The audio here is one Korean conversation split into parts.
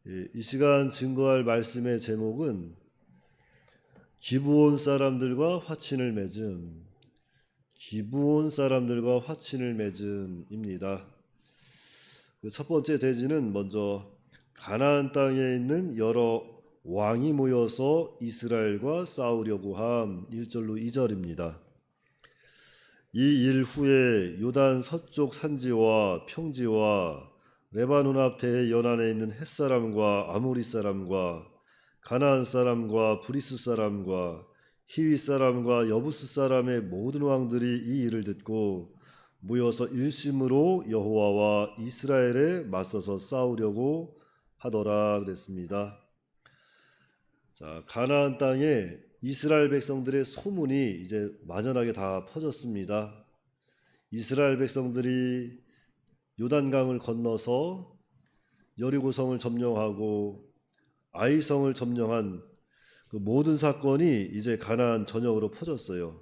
이 시간 증거할 말씀의 제목은 기브온 사람들과 화친을 맺음, 기브온 사람들과 화친을 맺음입니다. 그 첫 번째 대지는 먼저 가나안 땅에 있는 여러 왕이 모여서 이스라엘과 싸우려고 함 1절로 2절입니다. 이 일 후에 요단 서쪽 산지와 평지와 레바논 앞 대해 연안에 있는 헷사람과 아모리 사람과 가나안 사람과 브리스 사람과 히위 사람과 여부스 사람의 모든 왕들이 이 일을 듣고 모여서 일심으로 여호와와 이스라엘에 맞서서 싸우려고 하더라 그랬습니다. 자, 가나안 땅에 이스라엘 백성들의 소문이 이제 만연하게 다 퍼졌습니다. 이스라엘 백성들이 요단강을 건너서 여리고성을 점령하고 아이성을 점령한 그 모든 사건이 이제 가나안 전역으로 퍼졌어요.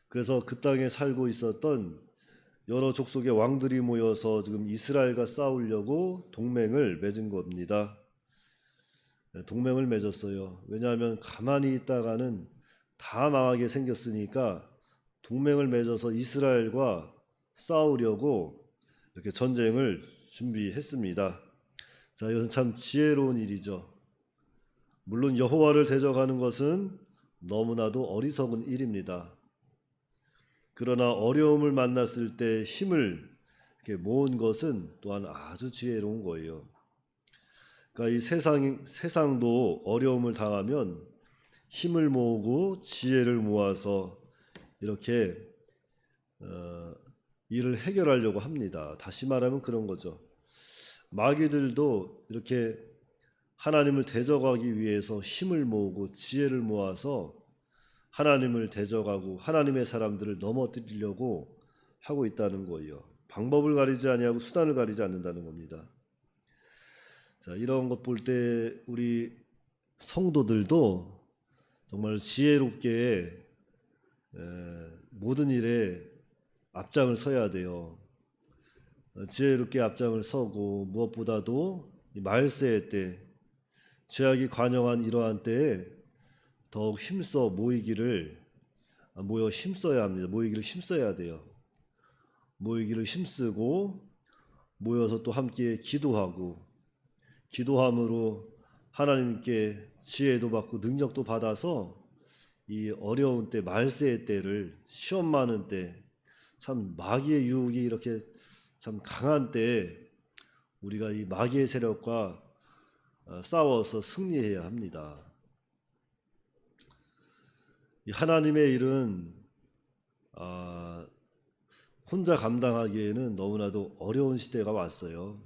그래서 그 땅에 살고 있었던 여러 족속의 왕들이 모여서 지금 이스라엘과 싸우려고 동맹을 맺은 겁니다. 동맹을 맺었어요. 왜냐하면 가만히 있다가는 다 망하게 생겼으니까 동맹을 맺어서 이스라엘과 싸우려고 이렇게 전쟁을 준비했습니다. 자, 이것은 참 지혜로운 일이죠. 물론 여호와를 대적하는 것은 너무나도 어리석은 일입니다. 그러나 어려움을 만났을 때 힘을 이렇게 모은 것은 또한 아주 지혜로운 거예요. 그러니까 이 세상도 어려움을 당하면 힘을 모으고 지혜를 모아서 이렇게 일을 해결하려고 합니다. 다시 말하면 그런 거죠. 마귀들도 이렇게 하나님을 대적하기 위해서 힘을 모으고 지혜를 모아서 하나님을 대적하고 하나님의 사람들을 넘어뜨리려고 하고 있다는 거예요. 방법을 가리지 아니하고 수단을 가리지 않는다는 겁니다. 자, 이런 것 볼 때 우리 성도들도 정말 지혜롭게 모든 일에 앞장을 서야 돼요. 지혜롭게 앞장을 서고 무엇보다도 말세의 때, 죄악이 관영한 이러한 때에 더욱 모여 힘써야 합니다. 모이기를 힘써야 돼요. 모이기를 힘쓰고 모여서 또 함께 기도함으로 하나님께 지혜도 받고 능력도 받아서 이 어려운 때, 말세의 때를, 시험 많은 때, 참 마귀의 유혹이 이렇게 참 강한 때에 우리가 이 마귀의 세력과 싸워서 승리해야 합니다. 이 하나님의 일은 혼자 감당하기에는 너무나도 어려운 시대가 왔어요.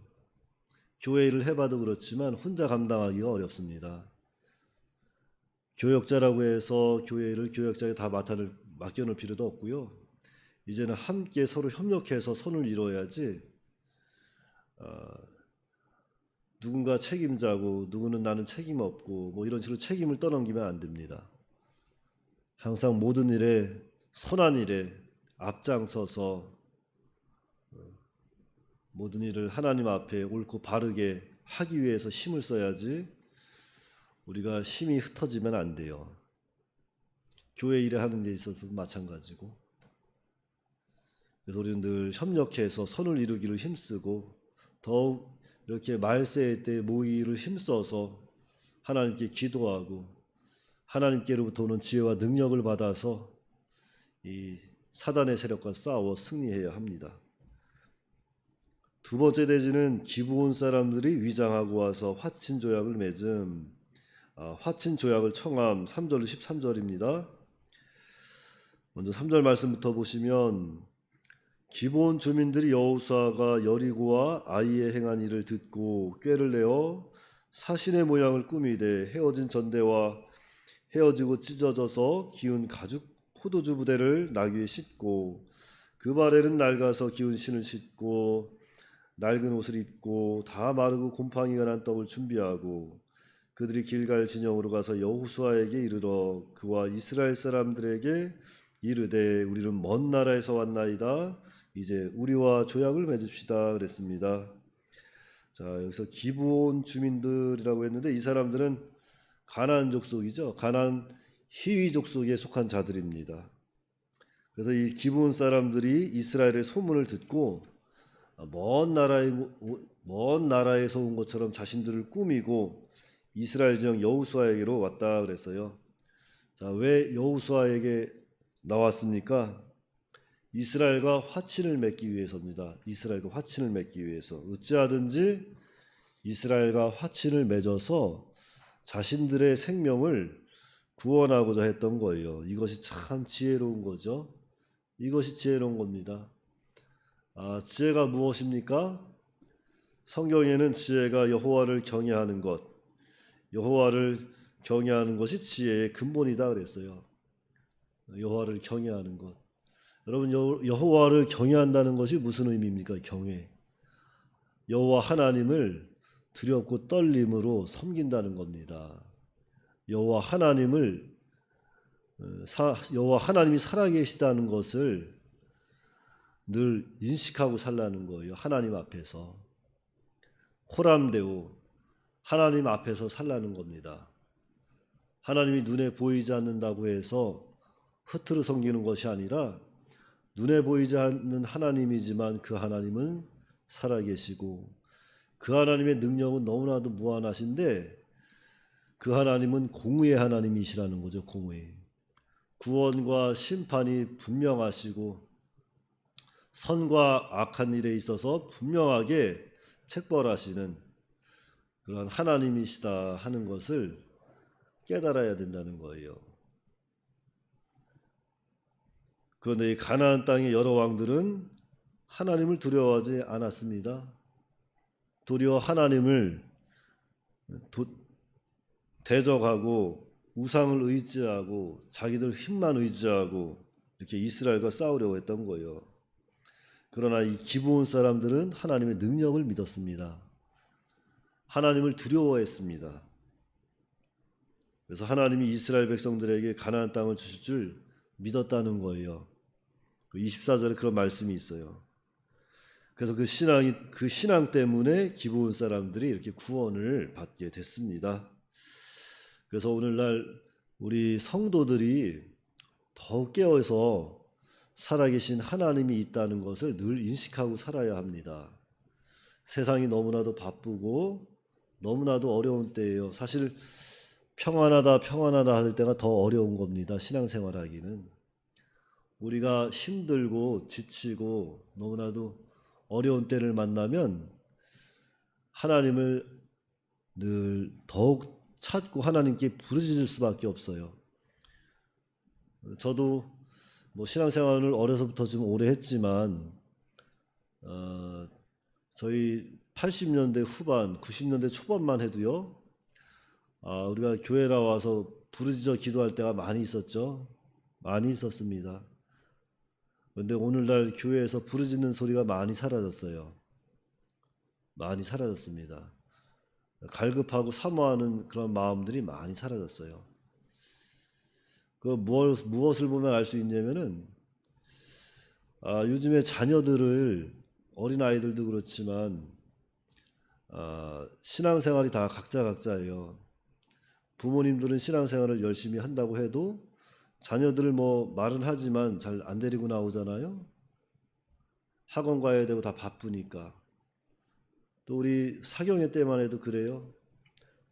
교회 일을 해봐도 그렇지만 혼자 감당하기가 어렵습니다. 교역자라고 해서 교회 일을 교역자에 다 맡겨놓을 필요도 없고요. 이제는 함께 서로 협력해서 선을 이루어야지 누군가 책임자고 누구는 나는 책임 없고 뭐 이런 식으로 책임을 떠넘기면 안 됩니다. 항상 모든 일에 선한 일에 앞장서서 모든 일을 하나님 앞에 옳고 바르게 하기 위해서 힘을 써야지 우리가 힘이 흩어지면 안 돼요. 교회 일을 하는 데 있어서도 마찬가지고. 그래서 우리는 늘 협력해서 선을 이루기를 힘쓰고 더욱 이렇게 말세의 때 모이기를 힘써서 하나님께 기도하고 하나님께로부터 오는 지혜와 능력을 받아서 이 사단의 세력과 싸워 승리해야 합니다. 두 번째 대지는 기브온 사람들이 위장하고 와서 화친 조약을 맺음, 화친 조약을 청함 3절로 13절입니다. 먼저 3절 말씀부터 보시면 기브온 주민들이 여호수아가 여리고와 아이에 행한 일을 듣고 꾀를 내어 사신의 모양을 꾸미되 헤어진 전대와 헤어지고 찢어져서 기운 가죽 포도주 부대를 나귀에 싣고 그 발에는 낡아서 기운 신을 싣고 낡은 옷을 입고 다 마르고 곰팡이가 난 떡을 준비하고 그들이 길갈 진영으로 가서 여호수아에게 이르러 그와 이스라엘 사람들에게 이르되 우리는 먼 나라에서 왔나이다. 이제 우리와 조약을 맺읍시다 그랬습니다. 자, 여기서 기브온 주민들이라고 했는데 이 사람들은 가나안 족속이죠. 가나안 히위 족속에 속한 자들입니다. 그래서 이 기브온 사람들이 이스라엘의 소문을 듣고 먼 나라에서 온 것처럼 자신들을 꾸미고 이스라엘 지형 여호수아에게로 왔다 그랬어요. 자, 왜 여호수아에게 나왔습니까? 이스라엘과 화친을 맺기 위해서입니다. 이스라엘과 화친을 맺기 위해서. 어찌하든지 이스라엘과 화친을 맺어서 자신들의 생명을 구원하고자 했던 거예요. 이것이 참 지혜로운 거죠. 이것이 지혜로운 겁니다. 지혜가 무엇입니까? 성경에는 지혜가 여호와를 경외하는 것, 여호와를 경외하는 것이 지혜의 근본이다 그랬어요. 여호와를 경외하는 것. 여러분, 여호와를 경외한다는 것이 무슨 의미입니까? 경외. 여호와 하나님을 두렵고 떨림으로 섬긴다는 겁니다. 여호와 하나님이 살아계시다는 것을 늘 인식하고 살라는 거예요. 하나님 앞에서. 호람되오, 하나님 앞에서 살라는 겁니다. 하나님이 눈에 보이지 않는다고 해서 흩으로 섬기는 것이 아니라 눈에 보이지 않는 하나님이지만 그 하나님은 살아계시고 그 하나님의 능력은 너무나도 무한하신데 그 하나님은 공의의 하나님이시라는 거죠. 공의. 구원과 심판이 분명하시고 선과 악한 일에 있어서 분명하게 책벌하시는 그런 하나님이시다 하는 것을 깨달아야 된다는 거예요. 그런데 이 가나안 땅의 여러 왕들은 하나님을 두려워하지 않았습니다. 도리어 하나님을 대적하고 우상을 의지하고 자기들 힘만 의지하고 이렇게 이스라엘과 싸우려고 했던 거예요. 그러나 이 기브온 사람들은 하나님의 능력을 믿었습니다. 하나님을 두려워했습니다. 그래서 하나님이 이스라엘 백성들에게 가나안 땅을 주실 줄 믿었다는 거예요. 24절에 그런 말씀이 있어요. 그래서 그 신앙 때문에 기브온 사람들이 이렇게 구원을 받게 됐습니다. 그래서 오늘날 우리 성도들이 더욱 깨어서 살아계신 하나님이 있다는 것을 늘 인식하고 살아야 합니다. 세상이 너무나도 바쁘고 너무나도 어려운 때예요. 사실 평안하다 할 때가 더 어려운 겁니다. 신앙생활하기는. 우리가 힘들고 지치고 너무나도 어려운 때를 만나면 하나님을 늘 더욱 찾고 하나님께 부르짖을 수밖에 없어요. 저도 신앙생활을 어려서부터 좀 오래 했지만 저희 80년대 후반, 90년대 초반만 해도요. 우리가 교회 나와서 부르짖어 기도할 때가 많이 있었죠. 많이 있었습니다. 그런데 오늘날 교회에서 부르짖는 소리가 많이 사라졌어요. 많이 사라졌습니다. 갈급하고 사모하는 그런 마음들이 많이 사라졌어요. 무엇을 보면 알 수 있냐면은 요즘에 자녀들을 어린 아이들도 그렇지만 신앙생활이 다 각자예요. 부모님들은 신앙생활을 열심히 한다고 해도 자녀들을 말은 하지만 잘 안 데리고 나오잖아요. 학원 가야 되고 다 바쁘니까. 또 우리 사경회 때만 해도 그래요.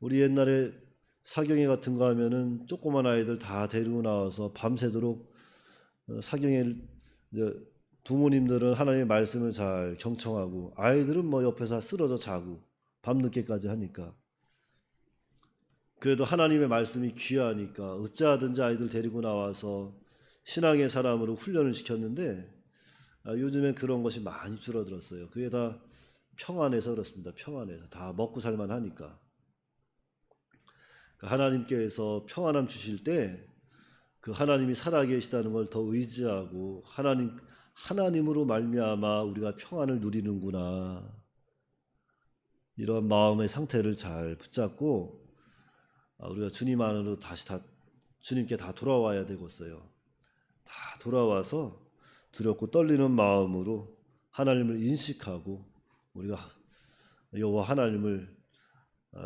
우리 옛날에 사경회 같은 거 하면은 조그만 아이들 다 데리고 나와서 밤새도록 사경회 부모님들은 하나님의 말씀을 잘 경청하고 아이들은 옆에서 쓰러져 자고 밤늦게까지 하니까. 그래도 하나님의 말씀이 귀하니까 어찌하든지 아이들 데리고 나와서 신앙의 사람으로 훈련을 시켰는데 요즘엔 그런 것이 많이 줄어들었어요. 그게 다 평안해서 그렇습니다. 평안해서 다 먹고 살만 하니까. 하나님께서 평안함 주실 때 그 하나님이 살아계시다는 걸 더 의지하고 하나님으로 말미암아 우리가 평안을 누리는구나. 이런 마음의 상태를 잘 붙잡고 우리가 주님 안으로 다시 주님께 다 돌아와야 되겠어요. 다 돌아와서 두렵고 떨리는 마음으로 하나님을 인식하고 우리가 여호와 하나님을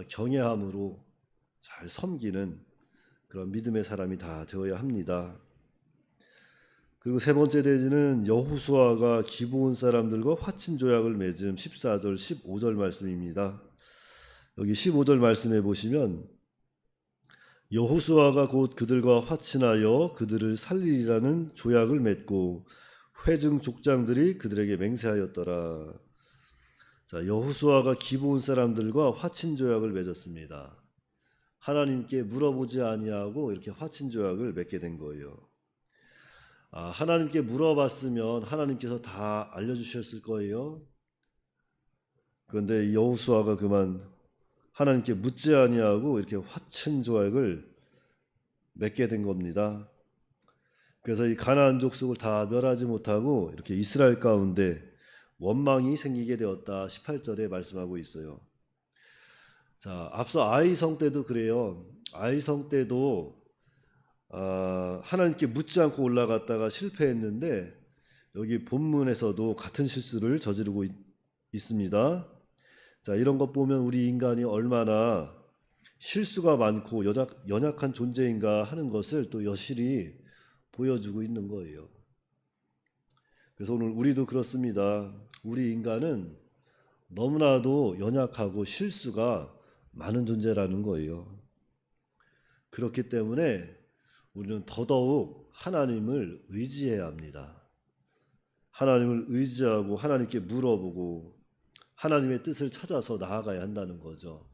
경외함으로 잘 섬기는 그런 믿음의 사람이 다 되어야 합니다. 그리고 세 번째 대지는 여호수아가 기브온 사람들과 화친 조약을 맺음 14절 15절 말씀입니다. 여기 15절 말씀에 보시면 여호수아가 곧 그들과 화친하여 그들을 살리리라는 조약을 맺고 회중 족장들이 그들에게 맹세하였더라. 자, 여호수아가 기브온 사람들과 화친 조약을 맺었습니다. 하나님께 물어보지 아니하고 이렇게 화친 조약을 맺게 된 거예요. 하나님께 물어봤으면 하나님께서 다 알려주셨을 거예요. 그런데 여호수아가 그만 하나님께 묻지 아니하고 이렇게 화친 조약을 맺게 된 겁니다. 그래서 이 가나안 족속을 다 멸하지 못하고 이렇게 이스라엘 가운데 원망이 생기게 되었다. 18절에 말씀하고 있어요. 자, 앞서 아이성 때도 그래요. 아이성 때도 하나님께 묻지 않고 올라갔다가 실패했는데 여기 본문에서도 같은 실수를 저지르고 있습니다. 자, 이런 것 보면 우리 인간이 얼마나 실수가 많고 연약한 존재인가 하는 것을 또 여실히 보여주고 있는 거예요. 그래서 오늘 우리도 그렇습니다. 우리 인간은 너무나도 연약하고 실수가 많은 존재라는 거예요. 그렇기 때문에 우리는 더더욱 하나님을 의지해야 합니다. 하나님을 의지하고 하나님께 물어보고 하나님의 뜻을 찾아서 나아가야 한다는 거죠.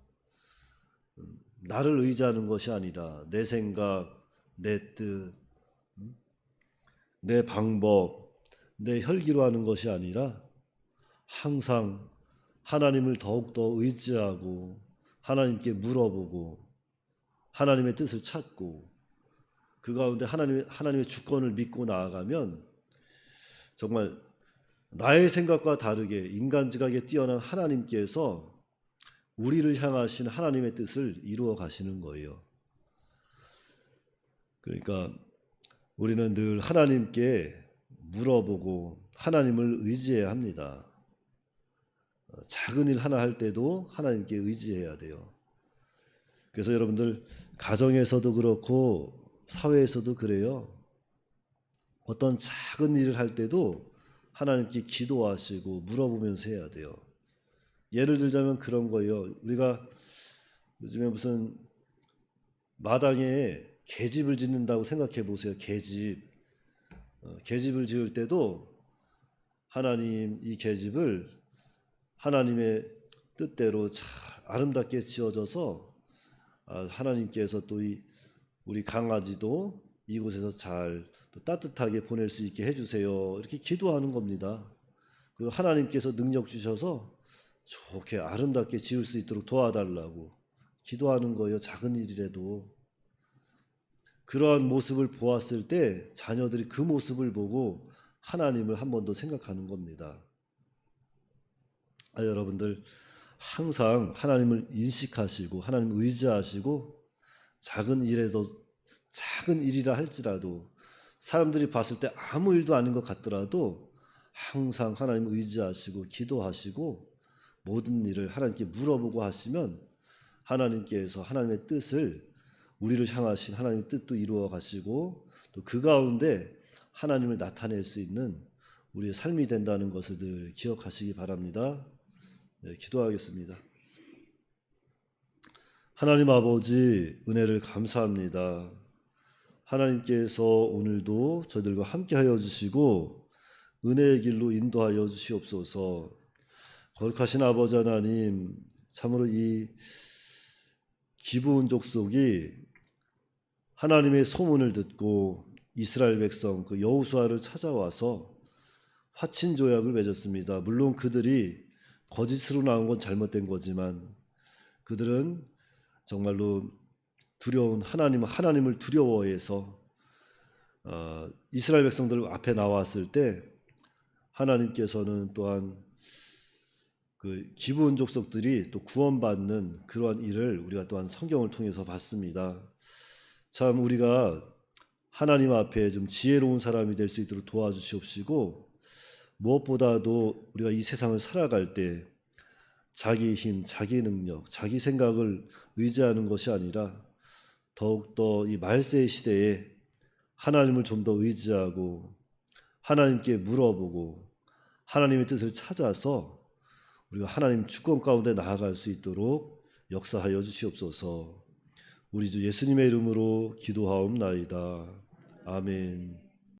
나를 의지하는 것이 아니라 내 생각, 내 뜻, 내 방법, 내 혈기로 하는 것이 아니라 항상 하나님을 더욱더 의지하고 하나님께 물어보고 하나님의 뜻을 찾고 그 가운데 하나님의 주권을 믿고 나아가면 정말 나의 생각과 다르게 인간 지각에 뛰어난 하나님께서 우리를 향하신 하나님의 뜻을 이루어 가시는 거예요. 그러니까 우리는 늘 하나님께 물어보고 하나님을 의지해야 합니다. 작은 일 하나 할 때도 하나님께 의지해야 돼요. 그래서 여러분들 가정에서도 그렇고 사회에서도 그래요. 어떤 작은 일을 할 때도 하나님께 기도하시고 물어보면서 해야 돼요. 예를 들자면 그런 거예요. 우리가 요즘에 무슨 마당에 계집을 짓는다고 생각해 보세요. 계집을 지을 때도 하나님 이 계집을 하나님의 뜻대로 잘 아름답게 지어져서 하나님께서 또 우리 강아지도 이곳에서 잘 또 따뜻하게 보낼 수 있게 해주세요. 이렇게 기도하는 겁니다. 그리고 하나님께서 능력 주셔서 좋게 아름답게 지을 수 있도록 도와달라고 기도하는 거예요. 작은 일이라도. 그러한 모습을 보았을 때 자녀들이 그 모습을 보고 하나님을 한 번 더 생각하는 겁니다. 여러분들 항상 하나님을 인식하시고 하나님을 의지하시고 작은 일이라 할지라도 사람들이 봤을 때 아무 일도 아닌 것 같더라도 항상 하나님을 의지하시고 기도하시고 모든 일을 하나님께 물어보고 하시면 하나님께서 하나님의 뜻을 우리를 향하신 하나님의 뜻도 이루어 가시고 또 그 가운데 하나님을 나타낼 수 있는 우리의 삶이 된다는 것을 늘 기억하시기 바랍니다. 네, 기도하겠습니다. 하나님 아버지 은혜를 감사합니다. 하나님께서 오늘도 저희들과 함께하여 주시고 은혜의 길로 인도하여 주시옵소서. 거룩하신 아버지 하나님, 참으로 이 기브온 족속이 하나님의 소문을 듣고 이스라엘 백성 그 여호수아를 찾아와서 화친 조약을 맺었습니다. 물론 그들이 거짓으로 나온 건 잘못된 거지만 그들은 정말로 두려운 하나님을 두려워해서 이스라엘 백성들 앞에 나왔을 때 하나님께서는 또한 그 기브온 족속들이 또 구원받는 그러한 일을 우리가 또한 성경을 통해서 봤습니다. 참 우리가 하나님 앞에 좀 지혜로운 사람이 될 수 있도록 도와주시옵시고 무엇보다도 우리가 이 세상을 살아갈 때 자기 힘, 자기 능력, 자기 생각을 의지하는 것이 아니라 더욱더 이 말세의 시대에 하나님을 좀 더 의지하고 하나님께 물어보고 하나님의 뜻을 찾아서 우리가 하나님 주권 가운데 나아갈 수 있도록 역사하여 주시옵소서. 우리 주 예수님의 이름으로 기도하옵나이다. 아멘.